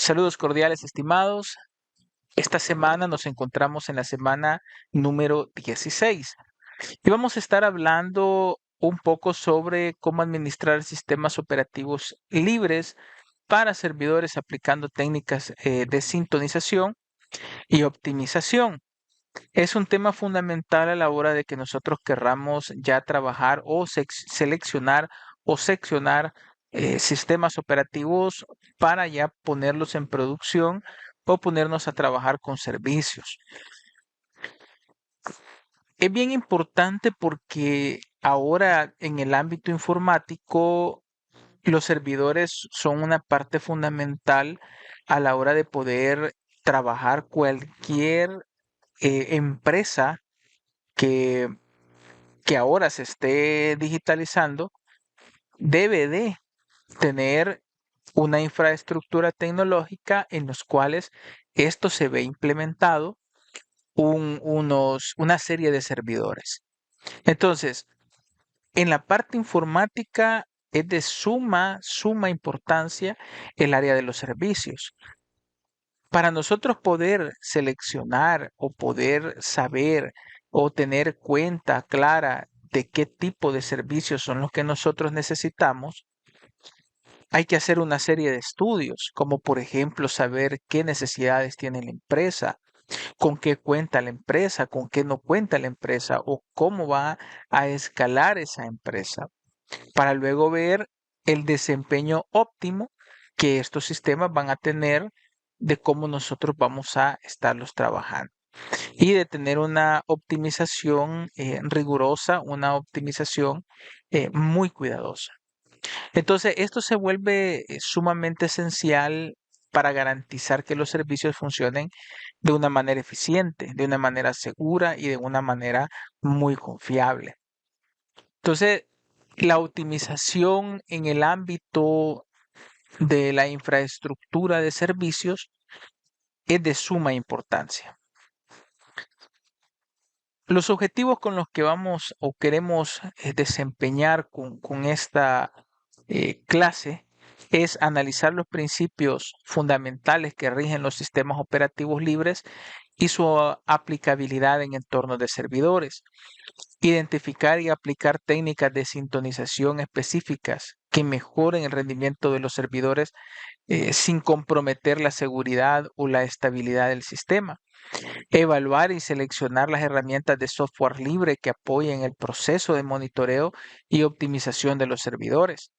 Saludos cordiales, estimados. Esta semana nos encontramos en la semana número 16 y vamos a estar hablando un poco sobre cómo administrar sistemas operativos libres para servidores aplicando técnicas de sintonización y optimización. Es un tema fundamental a la hora de que nosotros querramos ya trabajar o seleccionar o seccionar sistemas operativos para ya ponerlos en producción o ponernos a trabajar con servicios. Es bien importante porque ahora en el ámbito informático los servidores son una parte fundamental a la hora de poder trabajar cualquier empresa que, que ahora se esté digitalizando debe de tener una infraestructura tecnológica en los cuales esto se ve implementado una serie de servidores. Entonces, en la parte informática es de suma importancia el área de los servicios. Para nosotros poder seleccionar o poder saber o tener cuenta clara de qué tipo de servicios son los que nosotros necesitamos, hay que hacer una serie de estudios, como por ejemplo saber qué necesidades tiene la empresa, con qué cuenta la empresa, con qué no cuenta la empresa o cómo va a escalar esa empresa, para luego ver el desempeño óptimo que estos sistemas van a tener de cómo nosotros vamos a estarlos trabajando y de tener una optimización rigurosa, una optimización muy cuidadosa. Entonces, esto se vuelve sumamente esencial para garantizar que los servicios funcionen de una manera eficiente, de una manera segura y de una manera muy confiable. Entonces, la optimización en el ámbito de la infraestructura de servicios es de suma importancia. Los objetivos con los que vamos o queremos desempeñar con esta clase es analizar los principios fundamentales que rigen los sistemas operativos libres y su aplicabilidad en entornos de servidores. Identificar y aplicar técnicas de sintonización específicas que mejoren el rendimiento de los servidores sin comprometer la seguridad o la estabilidad del sistema. Evaluar y seleccionar las herramientas de software libre que apoyen el proceso de monitoreo y optimización de los servidores.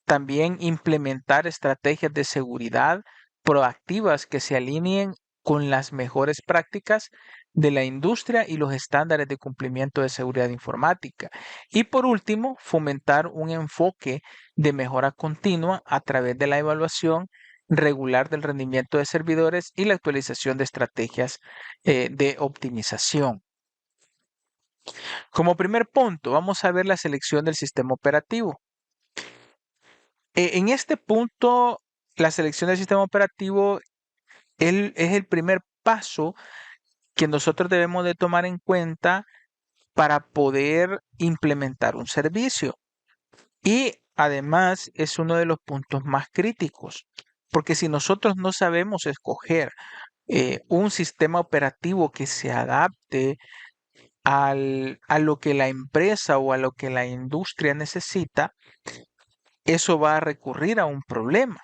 También implementar estrategias de seguridad proactivas que se alineen con las mejores prácticas de la industria y los estándares de cumplimiento de seguridad informática. Y por último, fomentar un enfoque de mejora continua a través de la evaluación regular del rendimiento de servidores y la actualización de estrategias de optimización. Como primer punto, vamos a ver la selección del sistema operativo. En este punto, la selección del sistema operativo es el primer paso que nosotros debemos de tomar en cuenta para poder implementar un servicio. Y además es uno de los puntos más críticos, porque si nosotros no sabemos escoger un sistema operativo que se adapte a lo que la empresa o a lo que la industria necesita, eso va a recurrir a un problema,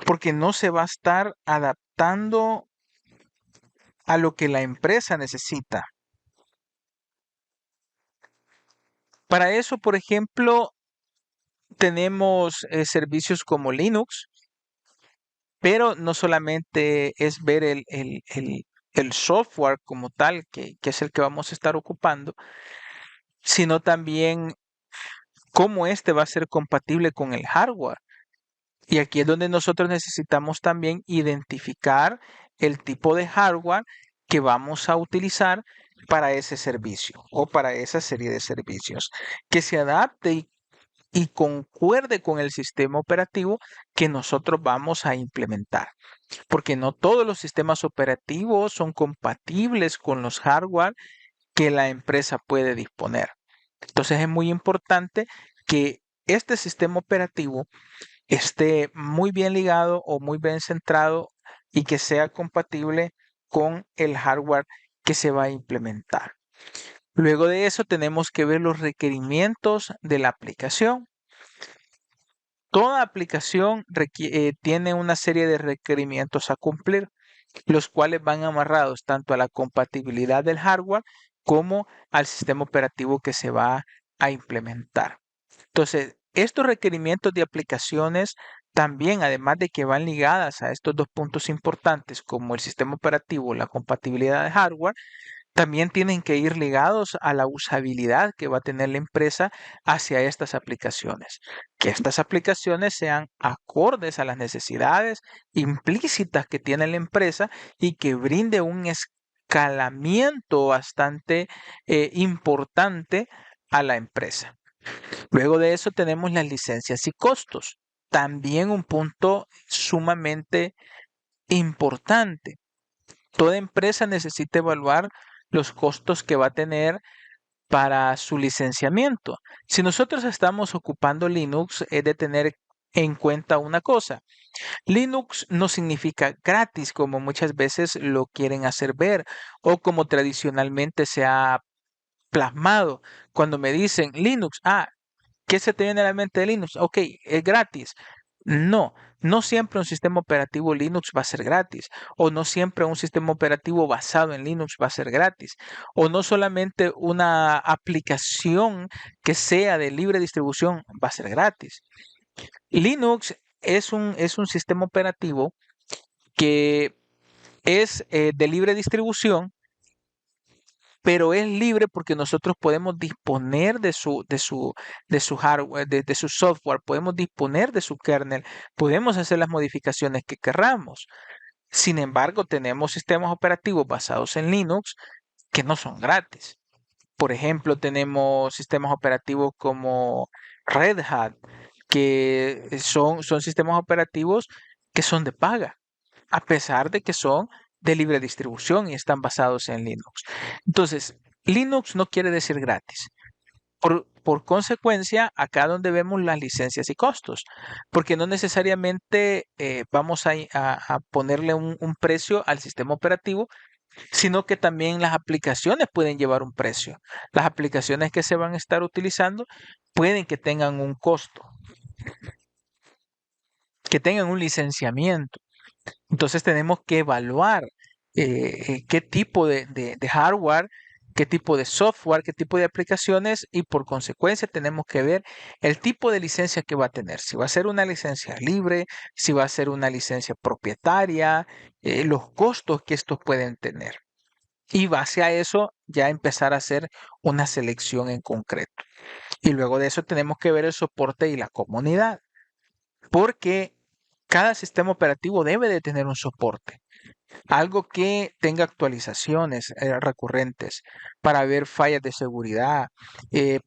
porque no se va a estar adaptando a lo que la empresa necesita. Para eso, por ejemplo, tenemos servicios como Linux, pero no solamente es ver el software como tal, que es el que vamos a estar ocupando, sino también cómo este va a ser compatible con el hardware. Y aquí es donde nosotros necesitamos también identificar el tipo de hardware que vamos a utilizar para ese servicio o para esa serie de servicios, que se adapte y concuerde con el sistema operativo que nosotros vamos a implementar. Porque no todos los sistemas operativos son compatibles con los hardware que la empresa puede disponer. Entonces es muy importante que este sistema operativo esté muy bien ligado o muy bien centrado y que sea compatible con el hardware que se va a implementar. Luego de eso tenemos que ver los requerimientos de la aplicación. Toda aplicación tiene una serie de requerimientos a cumplir, los cuales van amarrados tanto a la compatibilidad del hardware como al sistema operativo que se va a implementar. Entonces, estos requerimientos de aplicaciones también, además de que van ligadas a estos dos puntos importantes como el sistema operativo, la compatibilidad de hardware, también tienen que ir ligados a la usabilidad que va a tener la empresa hacia estas aplicaciones. Que estas aplicaciones sean acordes a las necesidades implícitas que tiene la empresa y que brinde un escalamiento bastante importante a la empresa. Luego de eso tenemos las licencias y costos. También un punto sumamente importante. Toda empresa necesita evaluar los costos que va a tener para su licenciamiento. Si nosotros estamos ocupando Linux, es de tener en cuenta una cosa. Linux no significa gratis como muchas veces lo quieren hacer ver o como tradicionalmente se ha plasmado. Cuando me dicen Linux, ¿qué se te viene a la mente de Linux? Ok, es gratis. No, no siempre un sistema operativo Linux va a ser gratis, o no siempre un sistema operativo basado en Linux va a ser gratis, o no solamente una aplicación que sea de libre distribución va a ser gratis. Linux es un sistema operativo que es de libre distribución, pero es libre porque nosotros podemos disponer de su hardware, de su software, podemos disponer de su kernel, podemos hacer las modificaciones que querramos. Sin embargo, tenemos sistemas operativos basados en Linux que no son gratis. Por ejemplo, tenemos sistemas operativos como Red Hat, que son sistemas operativos que son de paga, a pesar de que son de libre distribución y están basados en Linux. Entonces, Linux no quiere decir gratis. Por consecuencia, acá donde vemos las licencias y costos, porque no necesariamente vamos a ponerle un precio al sistema operativo, sino que también las aplicaciones pueden llevar un precio. Las aplicaciones que se van a estar utilizando pueden que tengan un costo, que tengan un licenciamiento. Entonces tenemos que evaluar qué tipo de hardware, qué tipo de software, qué tipo de aplicaciones y por consecuencia tenemos que ver el tipo de licencia que va a tener. Si va a ser una licencia libre, si va a ser una licencia propietaria, los costos que estos pueden tener. Y base a eso ya empezar a hacer una selección en concreto. Y luego de eso tenemos que ver el soporte y la comunidad, porque cada sistema operativo debe de tener un soporte. Algo que tenga actualizaciones recurrentes para ver fallas de seguridad,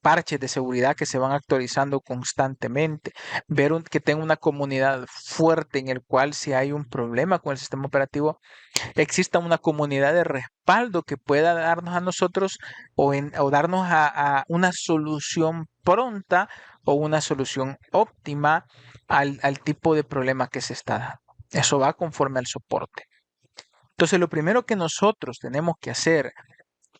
parches de seguridad que se van actualizando constantemente, ver que tenga una comunidad fuerte en el cual si hay un problema con el sistema operativo, exista una comunidad de respaldo que pueda darnos a nosotros o darnos a una solución pronta o una solución óptima al tipo de problema que se está dando. Eso va conforme al soporte. Entonces, lo primero que nosotros tenemos que hacer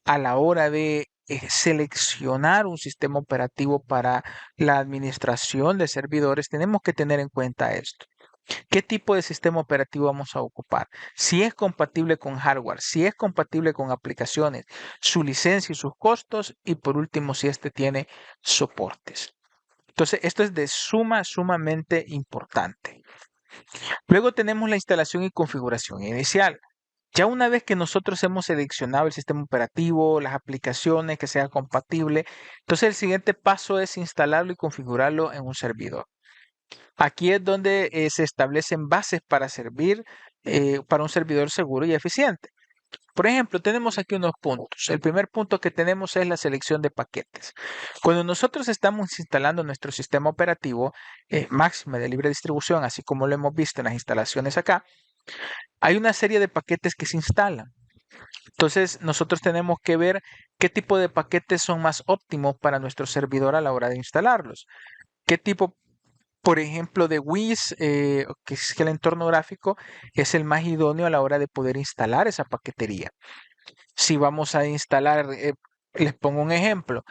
a la hora de seleccionar un sistema operativo para la administración de servidores, tenemos que tener en cuenta esto. ¿Qué tipo de sistema operativo vamos a ocupar? Si es compatible con hardware, si es compatible con aplicaciones, su licencia y sus costos, y por último, si este tiene soportes. Entonces, esto es de sumamente importante. Luego tenemos la instalación y configuración inicial. Ya una vez que nosotros hemos seleccionado el sistema operativo, las aplicaciones que sea compatible, entonces el siguiente paso es instalarlo y configurarlo en un servidor. Aquí es donde se establecen bases para servir para un servidor seguro y eficiente. Por ejemplo, tenemos aquí unos puntos. El primer punto que tenemos es la selección de paquetes. Cuando nosotros estamos instalando nuestro sistema operativo máximo de libre distribución, así como lo hemos visto en las instalaciones acá, hay una serie de paquetes que se instalan. Entonces, nosotros tenemos que ver qué tipo de paquetes son más óptimos para nuestro servidor a la hora de instalarlos. ¿Qué tipo Por ejemplo, de WIS, que es que el entorno gráfico es el más idóneo a la hora de poder instalar esa paquetería. Si vamos a instalar, les pongo un ejemplo,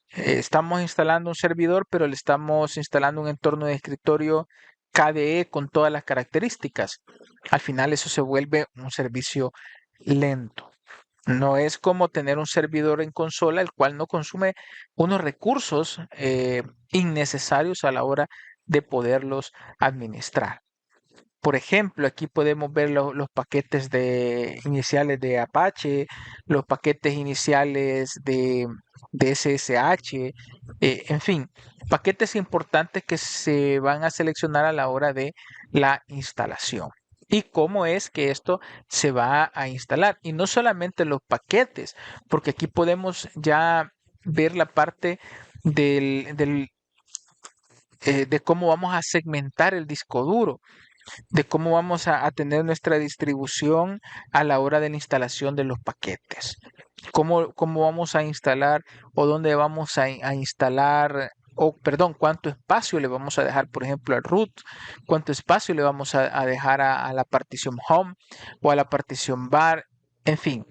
estamos instalando un servidor, pero le estamos instalando un entorno de escritorio KDE con todas las características. Al final eso se vuelve un servicio lento. No es como tener un servidor en consola, el cual no consume unos recursos innecesarios a la hora de poderlos administrar. Por ejemplo, aquí podemos ver los paquetes iniciales de Apache, los paquetes iniciales de SSH, en fin, paquetes importantes que se van a seleccionar a la hora de la instalación. Y cómo es que esto se va a instalar. Y no solamente los paquetes, porque aquí podemos ya ver la parte de cómo vamos a segmentar el disco duro, de cómo vamos a tener nuestra distribución a la hora de la instalación de los paquetes. Cómo vamos a instalar o dónde vamos a instalar, o perdón, cuánto espacio le vamos a dejar, por ejemplo, al root, cuánto espacio le vamos a dejar a la partición home o a la partición bar. En fin,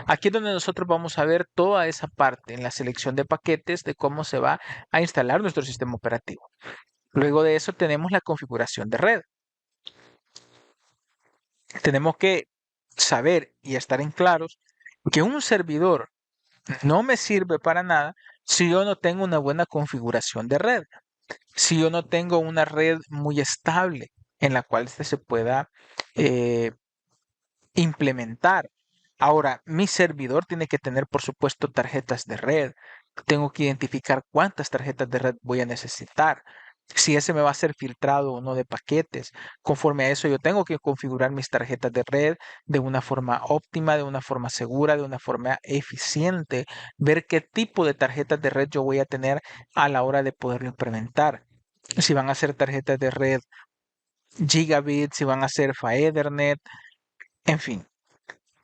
aquí es donde nosotros vamos a ver toda esa parte en la selección de paquetes de cómo se va a instalar nuestro sistema operativo. Luego de eso tenemos la configuración de red. Tenemos que saber y estar en claros que un servidor no me sirve para nada si yo no tengo una buena configuración de red, si yo no tengo una red muy estable en la cual se pueda eh, implementar. Ahora, mi servidor tiene que tener, por supuesto, tarjetas de red. Tengo que identificar cuántas tarjetas de red voy a necesitar. Si ese me va a ser filtrado o no de paquetes. Conforme a eso, yo tengo que configurar mis tarjetas de red de una forma óptima, de una forma segura, de una forma eficiente. Ver qué tipo de tarjetas de red yo voy a tener a la hora de poderlo implementar. Si van a ser tarjetas de red Gigabit, si van a ser Ethernet, en fin.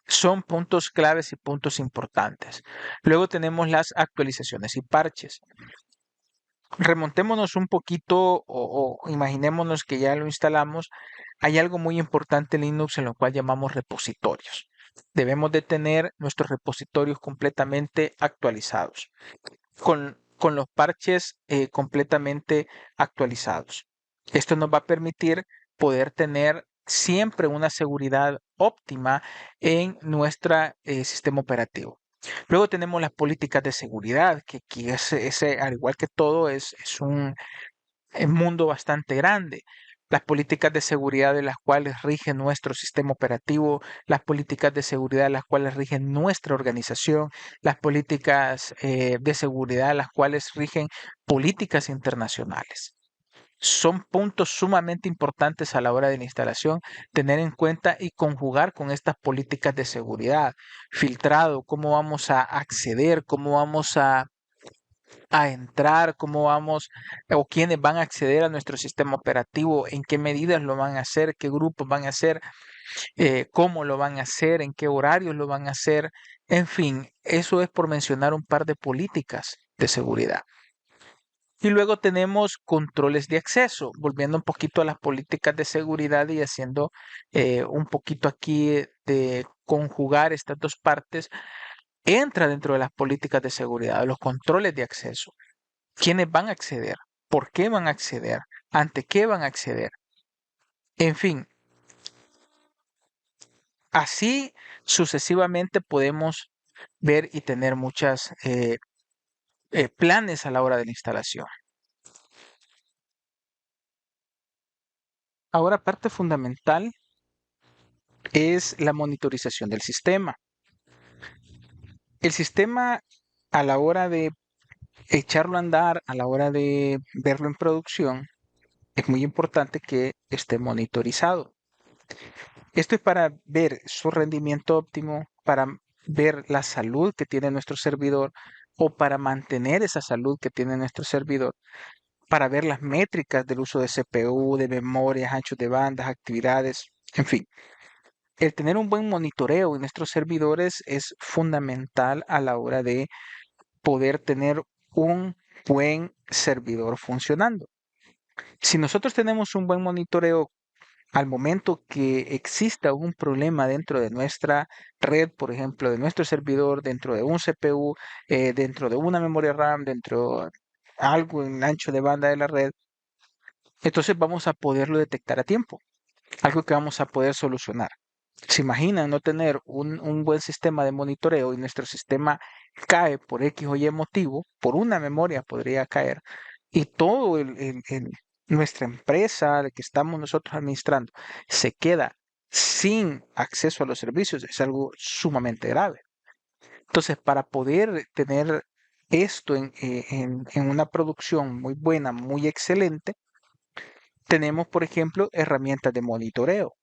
Son puntos claves y puntos importantes. Luego tenemos las actualizaciones y parches. Remontémonos un poquito o imaginémonos que ya lo instalamos. Hay algo muy importante en Linux en lo cual llamamos repositorios. Debemos de tener nuestros repositorios completamente actualizados, con los parches completamente actualizados. Esto nos va a permitir poder tener siempre una seguridad óptima en nuestro sistema operativo. Luego tenemos las políticas de seguridad, que aquí al igual que todo, es un mundo bastante grande. Las políticas de seguridad de las cuales rige nuestro sistema operativo, las políticas de seguridad de las cuales rigen nuestra organización, las políticas de seguridad de las cuales rigen políticas internacionales. Son puntos sumamente importantes a la hora de la instalación, tener en cuenta y conjugar con estas políticas de seguridad. Filtrado, cómo vamos a acceder, cómo vamos a entrar, cómo vamos o quiénes van a acceder a nuestro sistema operativo, en qué medidas lo van a hacer, qué grupos van a hacer, cómo lo van a hacer, en qué horarios lo van a hacer. En fin, eso es por mencionar un par de políticas de seguridad. Y luego tenemos controles de acceso, volviendo un poquito a las políticas de seguridad y haciendo un poquito aquí de conjugar estas dos partes, entra dentro de las políticas de seguridad, los controles de acceso. ¿Quiénes van a acceder? ¿Por qué van a acceder? ¿Ante qué van a acceder? En fin, así sucesivamente podemos ver y tener muchas planes a la hora de la instalación. Ahora, parte fundamental es la monitorización del sistema. El sistema, a la hora de echarlo a andar, a la hora de verlo en producción, es muy importante que esté monitorizado. Esto es para ver su rendimiento óptimo, para ver la salud que tiene nuestro servidor o para mantener esa salud que tiene nuestro servidor, para ver las métricas del uso de CPU, de memorias, anchos de bandas, actividades, en fin. El tener un buen monitoreo en nuestros servidores es fundamental a la hora de poder tener un buen servidor funcionando. Si nosotros tenemos un buen monitoreo al momento que exista un problema dentro de nuestra red, por ejemplo, de nuestro servidor, dentro de un CPU, dentro de una memoria RAM, dentro de algo en ancho de banda de la red, entonces vamos a poderlo detectar a tiempo, algo que vamos a poder solucionar. ¿Se imaginan no tener un buen sistema de monitoreo y nuestro sistema cae por X o Y motivo? Por una memoria podría caer y todo nuestra empresa, la que estamos nosotros administrando, se queda sin acceso a los servicios. Es algo sumamente grave. Entonces, para poder tener esto en una producción muy buena, muy excelente, tenemos, por ejemplo, herramientas de monitoreo,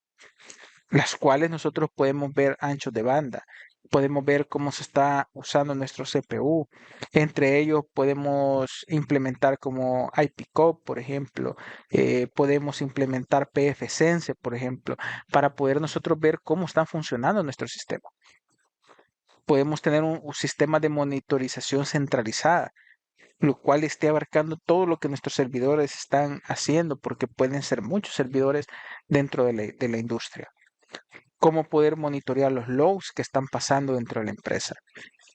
las cuales nosotros podemos ver anchos de banda, podemos ver cómo se está usando nuestro CPU. Entre ellos podemos implementar como IPCOP, por ejemplo, podemos implementar pfSense, por ejemplo, para poder nosotros ver cómo están funcionando nuestro sistema. Podemos tener un sistema de monitorización centralizada, lo cual esté abarcando todo lo que nuestros servidores están haciendo, porque pueden ser muchos servidores dentro de la industria. Cómo poder monitorear los logs que están pasando dentro de la empresa.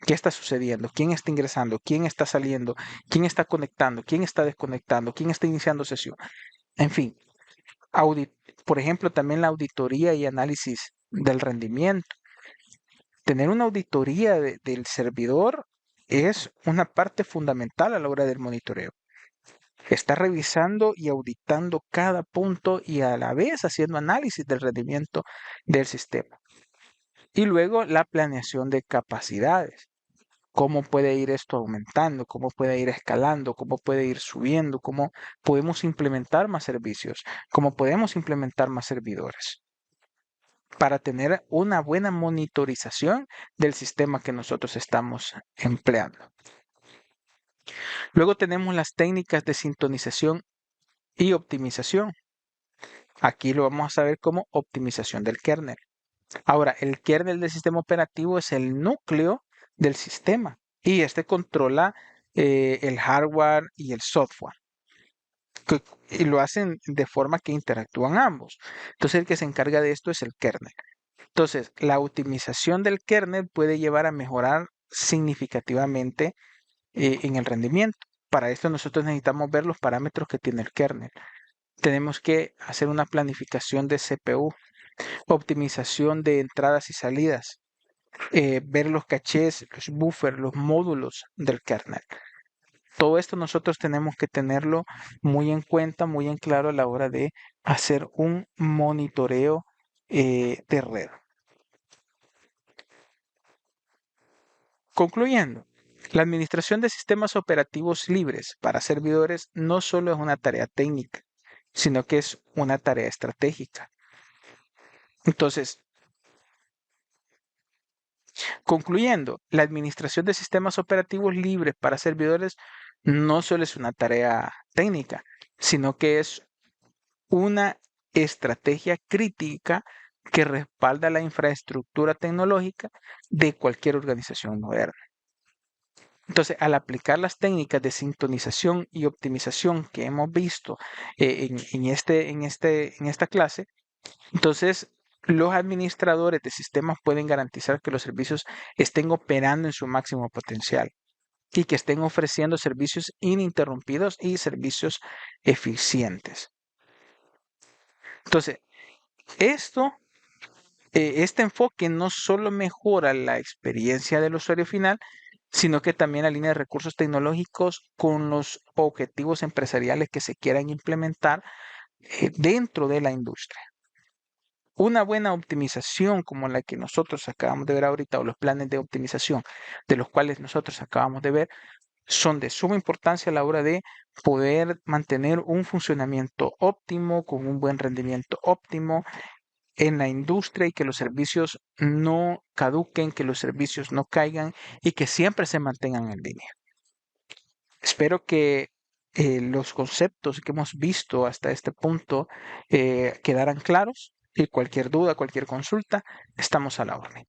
¿Qué está sucediendo? ¿Quién está ingresando? ¿Quién está saliendo? ¿Quién está conectando? ¿Quién está desconectando? ¿Quién está iniciando sesión? En fin, audit por ejemplo, también la auditoría y análisis del rendimiento. Tener una auditoría del servidor es una parte fundamental a la hora del monitoreo. Está revisando y auditando cada punto y a la vez haciendo análisis del rendimiento del sistema. Y luego la planeación de capacidades. Cómo puede ir esto aumentando, cómo puede ir escalando, cómo puede ir subiendo, cómo podemos implementar más servicios, cómo podemos implementar más servidores para tener una buena monitorización del sistema que nosotros estamos empleando. Luego tenemos las técnicas de sintonización y optimización. Aquí lo vamos a saber como optimización del kernel. Ahora, el kernel del sistema operativo es el núcleo del sistema y este controla el hardware y el software. Y lo hacen de forma que interactúan ambos. Entonces, el que se encarga de esto es el kernel. Entonces, la optimización del kernel puede llevar a mejorar significativamente en el rendimiento. Para esto nosotros necesitamos ver los parámetros que tiene el kernel. Tenemos que hacer una planificación de CPU, optimización de entradas y salidas, ver los cachés, los buffers, los módulos del kernel. Todo esto nosotros tenemos que tenerlo muy en cuenta, muy en claro a la hora de hacer un monitoreo de red. Concluyendo, la administración de sistemas operativos libres para servidores no solo es una tarea técnica, sino que es una tarea estratégica. Entonces, concluyendo, la administración de sistemas operativos libres para servidores no solo es una tarea técnica, sino que es una estrategia crítica que respalda la infraestructura tecnológica de cualquier organización moderna. Entonces, al aplicar las técnicas de sintonización y optimización que hemos visto en esta clase, entonces los administradores de sistemas pueden garantizar que los servicios estén operando en su máximo potencial y que estén ofreciendo servicios ininterrumpidos y servicios eficientes. Entonces, esto, este enfoque no solo mejora la experiencia del usuario final, sino que también alinea recursos tecnológicos con los objetivos empresariales que se quieran implementar dentro de la industria. Una buena optimización como la que nosotros acabamos de ver ahorita o los planes de optimización de los cuales nosotros acabamos de ver son de suma importancia a la hora de poder mantener un funcionamiento óptimo con un buen rendimiento óptimo en la industria y que los servicios no caduquen, que los servicios no caigan y que siempre se mantengan en línea. Espero que los conceptos que hemos visto hasta este punto quedaran claros y cualquier duda, cualquier consulta, estamos a la orden.